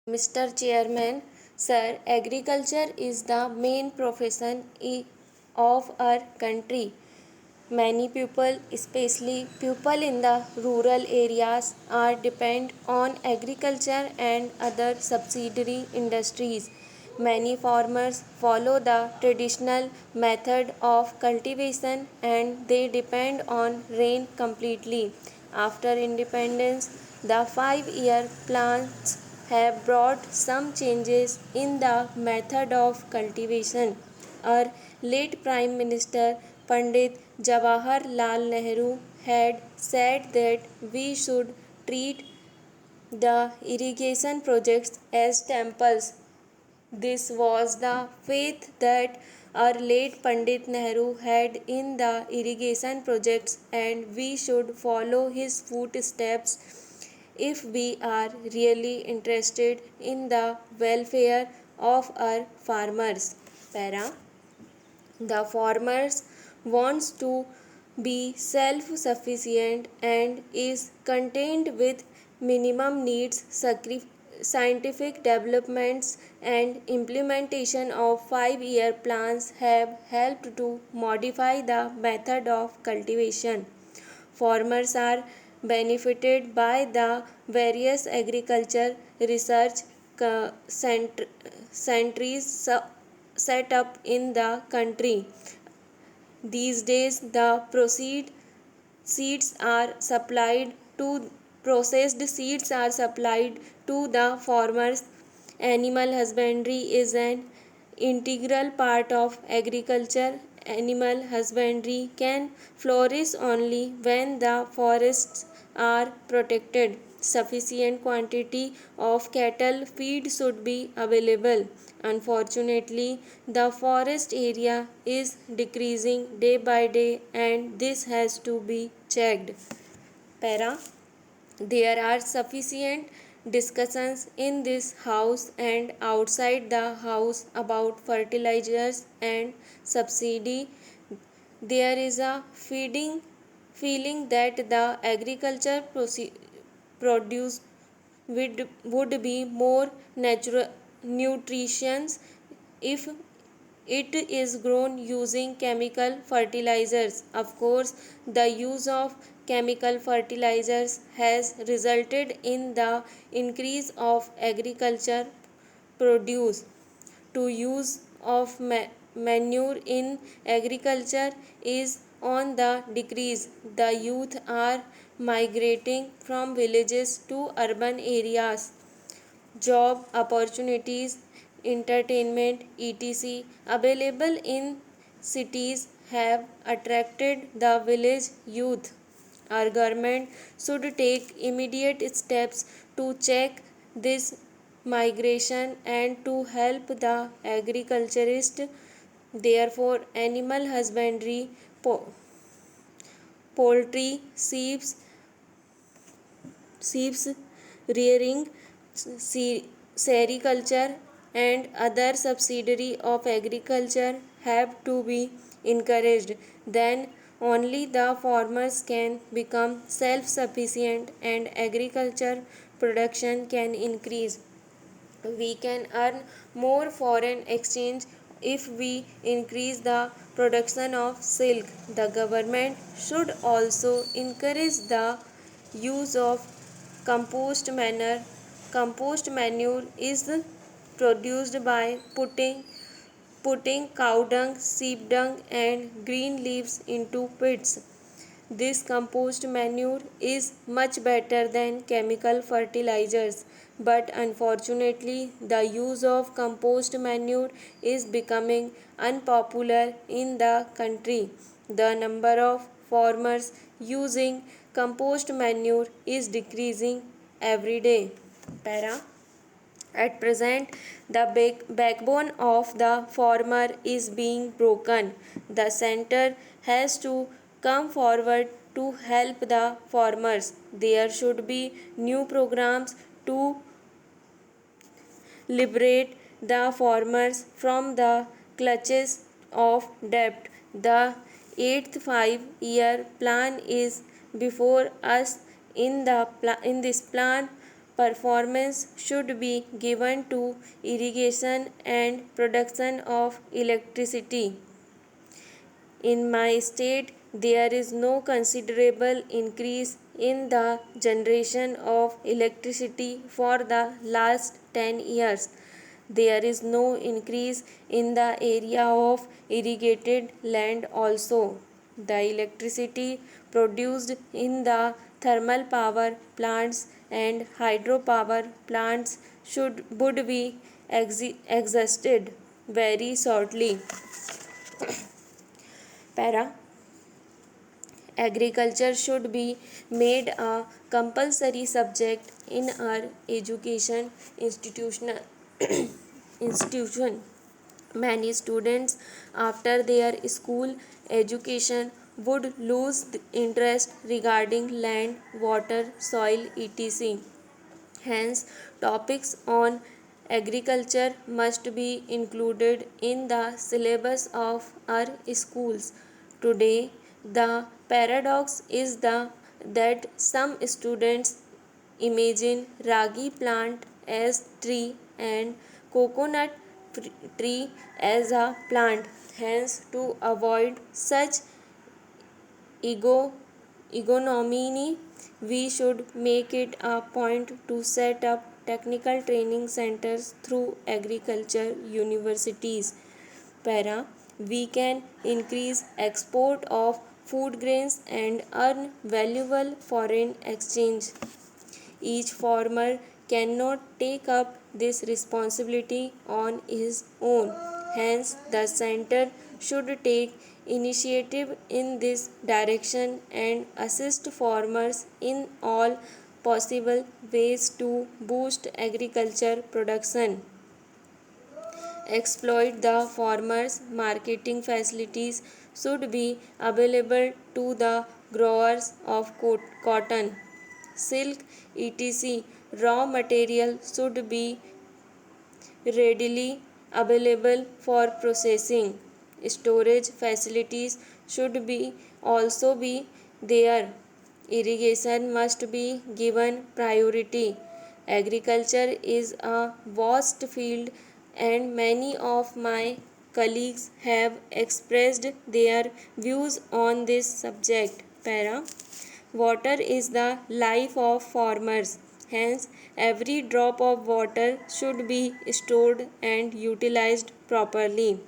Mr. Chairman, Sir, agriculture is the main profession of our country. Many people, especially people in the rural areas, are dependent on agriculture and other subsidiary industries. Many farmers follow the traditional method of cultivation and they depend on rain completely. After independence, the 5-year plans have brought some changes in the method of cultivation. Our late Prime Minister Pandit Jawaharlal Nehru had said that we should treat the irrigation projects as temples. This was the faith that our late Pandit Nehru had in the irrigation projects, and we should follow his footsteps if we are really interested in the welfare of our farmers. Para. The farmers wants to be self-sufficient and is content with minimum needs. Scientific developments and implementation of 5-year plans have helped to modify the method of cultivation. Farmers are benefited by the various agriculture research centers set up in the country. These days, the seeds are supplied to processed seeds are supplied to the farmers. Animal husbandry is an integral part of agriculture. Animal husbandry can flourish only when the forests are protected. Sufficient quantity of cattle feed should be available. Unfortunately, the forest area is decreasing day by day and this has to be checked. Para. There are sufficient discussions in this house and outside the house about fertilizers and subsidy. There is a feeling that the agriculture produce would be more natural nutritious if it is grown using chemical fertilizers. Of course, the use of chemical fertilizers has resulted in the increase of agriculture produce. To use of manure in agriculture is on the decrease. The youth are migrating from villages to urban areas. Job opportunities, entertainment, etc. available in cities have attracted the village youth. Our government should take immediate steps to check this migration and to help the agriculturist. Therefore, animal husbandry, poultry, sheep rearing, sericulture, and other subsidiary of agriculture have to be encouraged. Then only the farmers can become self-sufficient and agriculture production can increase. We can earn more foreign exchange if we increase the production of silk. The government should also encourage the use of compost manure. Compost manure is produced by putting cow dung, sheep dung, and green leaves into pits. This compost manure is much better than chemical fertilizers, but unfortunately, the use of compost manure is becoming unpopular in the country. The number of farmers using compost manure is decreasing every day. Para. At present, the backbone of the farmer is being broken. The center has to come forward to help the farmers. There should be new programs to liberate the farmers from the clutches of debt. The 8th 5-year plan is before us. In this plan, performance should be given to irrigation and production of electricity. In my state, there is no considerable increase in the generation of electricity for the last 10 years. There is no increase in the area of irrigated land also. The electricity produced in the thermal power plants and hydropower plants would be exhausted very shortly. Para agriculture should be made a compulsory subject in our education institution. Many students after their school education would lose the interest regarding land, water, soil, etc. Hence, topics on agriculture must be included in the syllabus of our schools. Today, the paradox is that some students imagine ragi plant as tree and coconut tree as a plant. Hence, to avoid such ego economy, we should make it a point to set up technical training centers through agriculture universities. Para, we can increase export of food grains and earn valuable foreign exchange. Each farmer cannot take up this responsibility on his own. Hence, the center should take initiative in this direction and assist farmers in all possible ways to boost agriculture production. Exploit the farmers' marketing facilities should be available to the growers of cotton, silk, etc. Raw material should be readily available for processing. Storage facilities should be also be there. Irrigation must be given priority. Agriculture is a vast field and many of my colleagues have expressed their views on this subject. Para. Water is the life of farmers. Hence, every drop of water should be stored and utilized properly.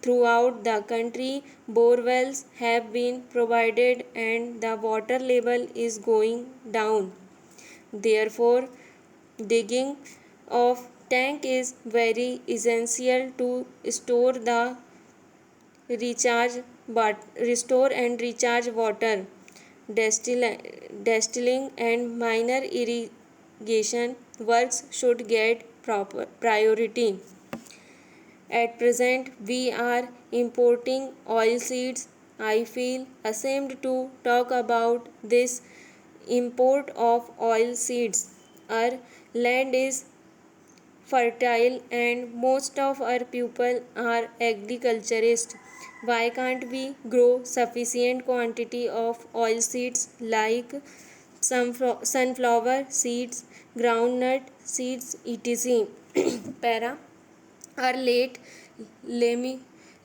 Throughout the country, bore wells have been provided and the water level is going down. Therefore, digging of tank is very essential to store the recharge but restore and recharge water. Distilling and minor irrigation works should get proper priority. At present, we are importing oil seeds. I feel ashamed to talk about this import of oil seeds. Our land is fertile and most of our people are agriculturists. Why can't we grow sufficient quantity of oil seeds like sunflower seeds, groundnut seeds, etc. Para. Our late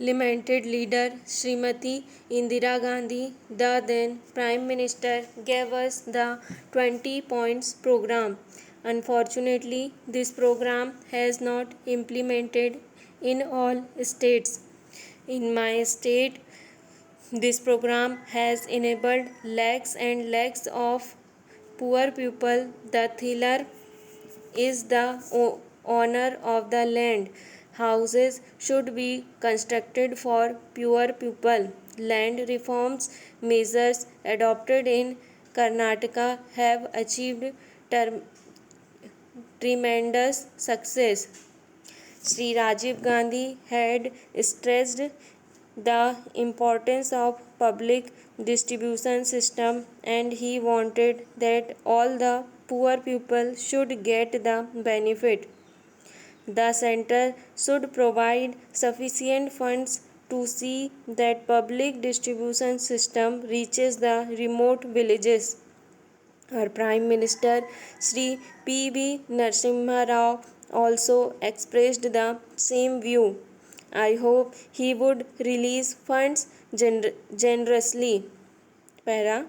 lamented leader Srimati Indira Gandhi, the then Prime Minister, gave us the 20 points program. Unfortunately, this program has not implemented in all states. In my state, this program has enabled lakhs and lakhs of poor people. The tiller is the owner of the land. Houses should be constructed for poor people. Land reforms measures adopted in Karnataka have achieved tremendous success. Sri Rajiv Gandhi had stressed the importance of public distribution system and he wanted that all the poor people should get the benefit. The center should provide sufficient funds to see that public distribution system reaches the remote villages. Our Prime Minister Sri P.V. Narasimha Rao also expressed the same view. I hope he would release funds generously. Para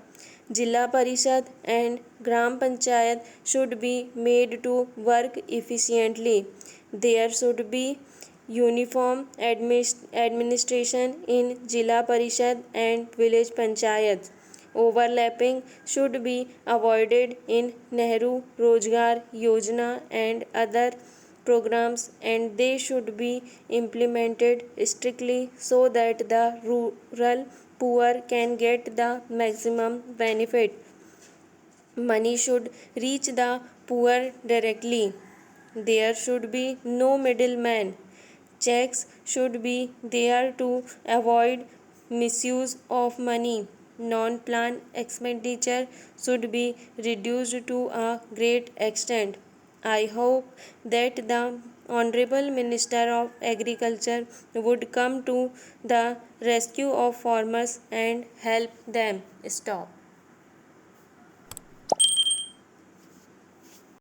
Jilla Parishad and Gram Panchayat should be made to work efficiently. There should be uniform administration in Jilla Parishad and village panchayats. Overlapping should be avoided in Nehru Rozgar Yojana and other programs, and they should be implemented strictly so that the rural poor can get the maximum benefit. Money should reach the poor directly. There should be no middleman. Checks should be there to avoid misuse of money. Non-planned expenditure should be reduced to a great extent. I hope that the Honorable Minister of Agriculture would come to the rescue of farmers and help them. Stop.